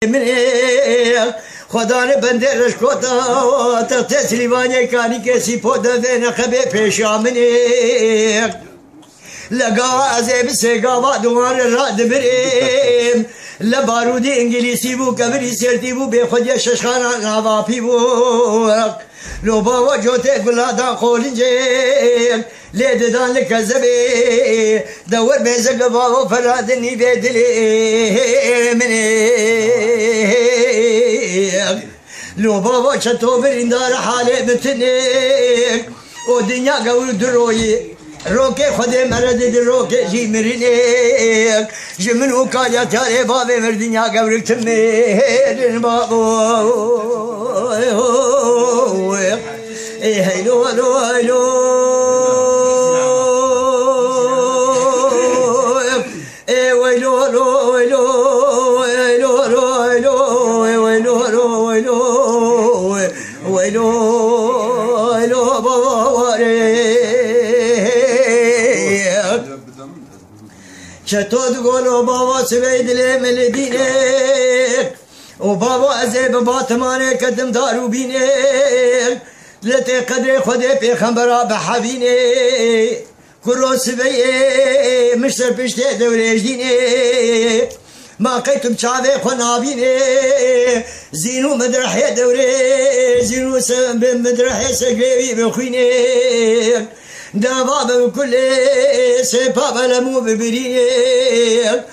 من خدا بنده رشکوتا تخت سلیمانی کانی کسی پوده دین خبه پیشا منی لگا از بسگاوا دوار راد بریم لبارودی انگلیسی بو کبری سرتی بو به خودی ششخانا نواپی بو لو بابا جوته گلادان خولنجه لید دان لکذبه دور بیزق بابا فرادنی بدلی منی لو بابا چطور برندار حاله بتنک و دنیا قول دروی روکه خود مرد دل روکه جی مرینک جمنو کالیا تاره بابه مردنیا قول تمه بابا هیلو هیلو هیلو چطور گلو بابا سوید لیمل دینک و بابا ازه بباطمانه کدم دارو بینک لتی قدر خود پیغمبرا بحبینه کرو سویه مشتر پشته دوریش دینه ما قیتم چاوه خو نابینه زینو مدرحه دوره زینو مدرحه سگریوی بخوینه دابا بكل سباب لمو ببريك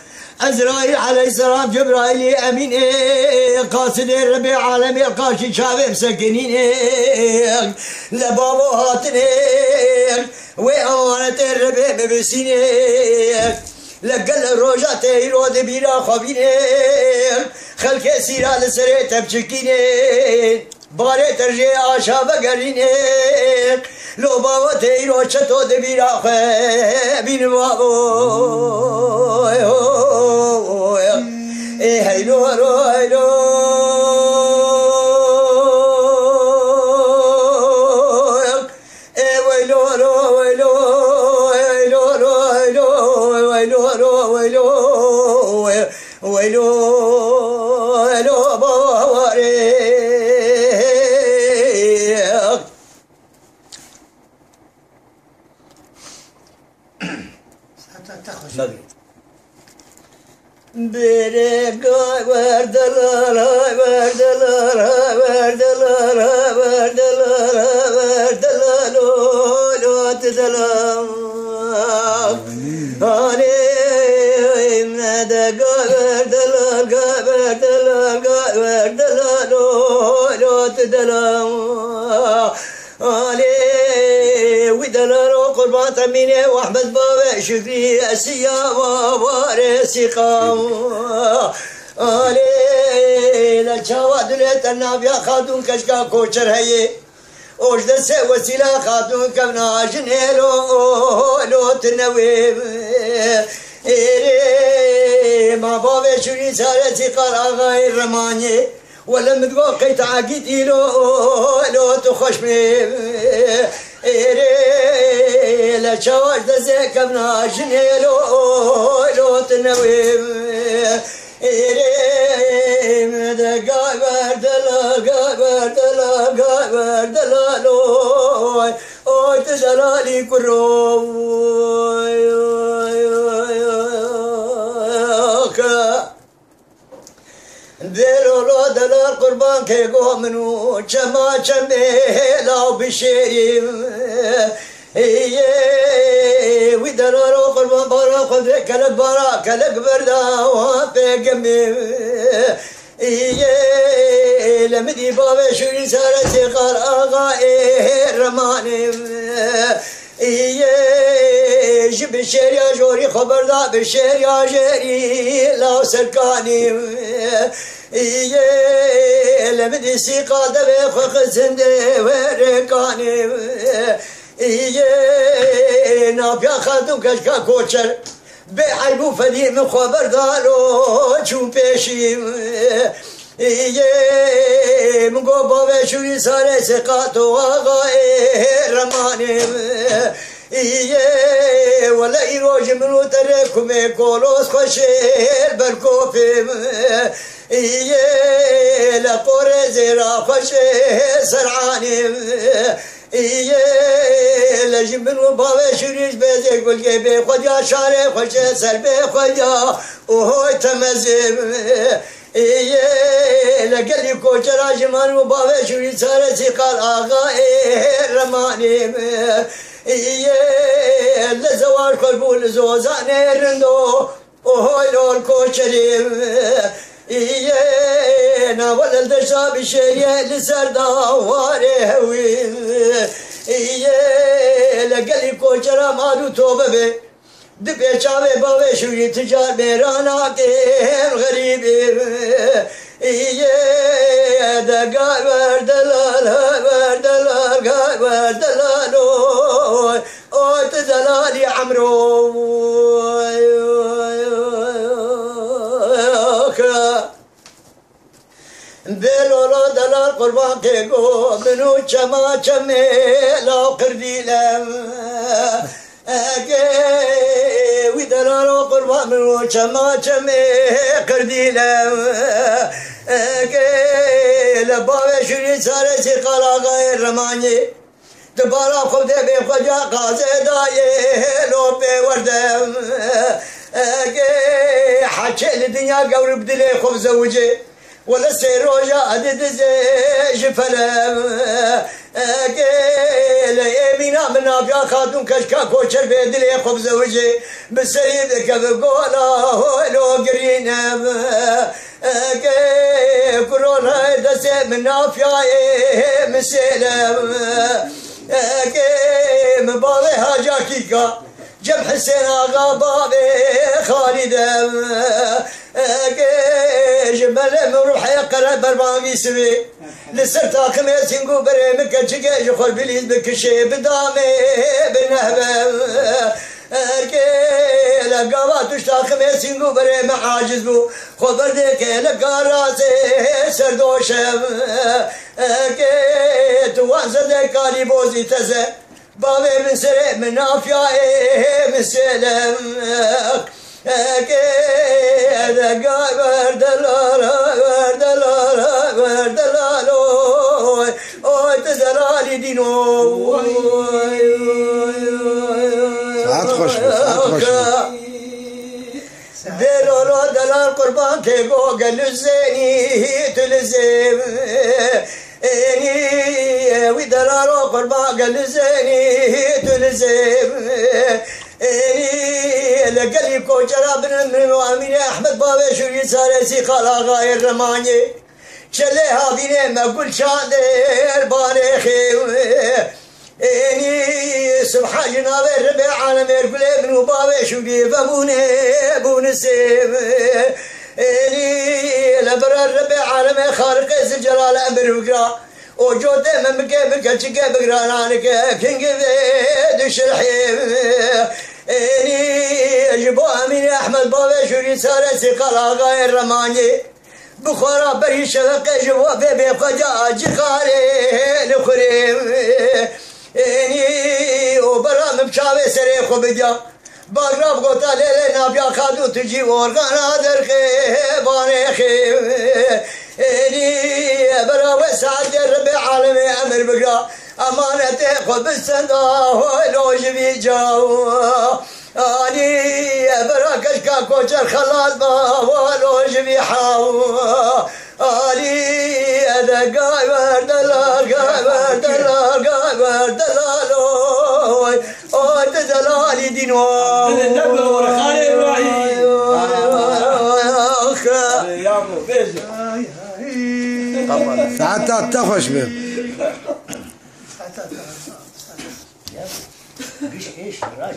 أزرائيل عليه السلام جبرائيل أمين قاصد الربيع عالمي قاشي شافي مسكنين لبابو هاتنك وأمانة الربيع ببسينك لقل الروجات يرود بيرا خبينك خلق سيرا لسري تبشكينك باري ترجي آشا بقرينك لو بابا تيرو چتو دبيرا خبين بابو اي هيلو هيلو اي ويلو ويلو ويلو ويلو ويلو ويلو ويلو ويلو بابا برقاي وردلال وردلال وردلال وردلال وردلال لو تدلال علي مدقا وردلال وردلال وردلال لو تدلال علي ودلال قربان تميني واحمد بابا شكري اسيا وارسي قام علي للشوا دلت النابيا خاتون كشكا كوشر هي اوجد سي وسيله خاتون كمنا جنيلو لو تنوي ما بابا شكري سارسي قال غير رماني ولا مدقو قيت عاقيتي لو تخشمي لا شواش دزيك ابنا جنيلو لو تنوي مدقا بردلا لو اوي تدلالي كرو دلو دلال قربان كيقو منو جما جميلاو بشيري ودلال قربان برا خذ كلك برا كلك بردا وبيقمي لمدي بابا شو سارتي قال اغا رماني جب الشير يا جوري خبر ذا بالشير يا جيري لا سركاني لمدي سيقا دبي خزند وركاني نابيا خاتم كشكا كوشر بحيبو فدي من خبر دارو چون پیشی من گو بابا شوی ساره سقاتو آقا رمانی ولا ایروج منو ترکم کولوس خوشیر برکوفیم لقرزي راخش سرعاني لجبن وبابا شريش بيزيك بالقبي خد يا شاري خوش سربي خد يا وهو تمزم لقلي كوشرا جمان وبابا شريش سارسي قال آغا رماني لزوار قلبو لزوزاني رندو وهو لون كوشريم ناول الدشاب الشيء لسردا واري هوي لقلي كوشرا مالو توبه بي دبي شابي بابي شوي تجار ميرانا كين غريب دقا وردلال وردلال وردلال او تدلال عمرو بلولا دلال قربان كيكو منو چما چمي لا قردي لم وي دلال قربان منو چما چمي قردي لم لباوي شري ساري سي قالا غير رماني دبارا خود بي خجا قازي داي لو بي وردم حكي لدنيا قورب دلي خوف زوجي ولا سيروجا عدد زيج فلم يمينا منا بيا خاتون كشكا كوشر بيدلي خوف زوجي بسريد كبقولا لو قرينم كورونا دسي منا فيا مسلم مبالي هاجاكيكا جم حسين آغا بابي خالدم جمال مروحي قرب برباقي سوي لسرتا خميسين قو بري مكتشكي جخل بليز بكشي بدامي بنهبم لقاوات تشتا خميسين قو بري معاجز بو خبر ديكي لقا راسي سردوشم توانزا ديكالي بوزي تزي بابي من سري من نافيا من سلم وردلال وردلال او تزلالي دينو ساعات خوش بلولو دلال قربان كيكو قال الزيني تلزم اني ودلالو قربان قال الزيني تلزم اني لقلي كوشرا بن وامين احمد بابا شوري سارسي خالا غير رماني شليها بيني ما قول شادر باريخي اني سبحان جناب الربيع عالم يرقل من بابا شوري فبوني بونسيم اني لبر الربيع عالم خارق الجلال امر وقرا وجود من مكة بقرانك كينج دش الحيم اني جبو امين احمد بابا شوري سارسي قلا غير رماني بخورا بري شبق جبو بيبي قجا جخاري لخريم اني وبرا مبشاوي سري خبجا باقرب قطع ليلي نابيا خادو تجي ورغانا درخي باريخي اني برا وسعد الربيع عالمي امر بقرا امانتي خذ بالسندا لو جبي جاو اني برا كشكا كوشر خلال ما لو جبي حاو اني دقا وردلال وردلال وردلال او تدلالي دينو النبي ورخالي ابراهيم يا ابو بيجي ساعات تخش به ايش رايك؟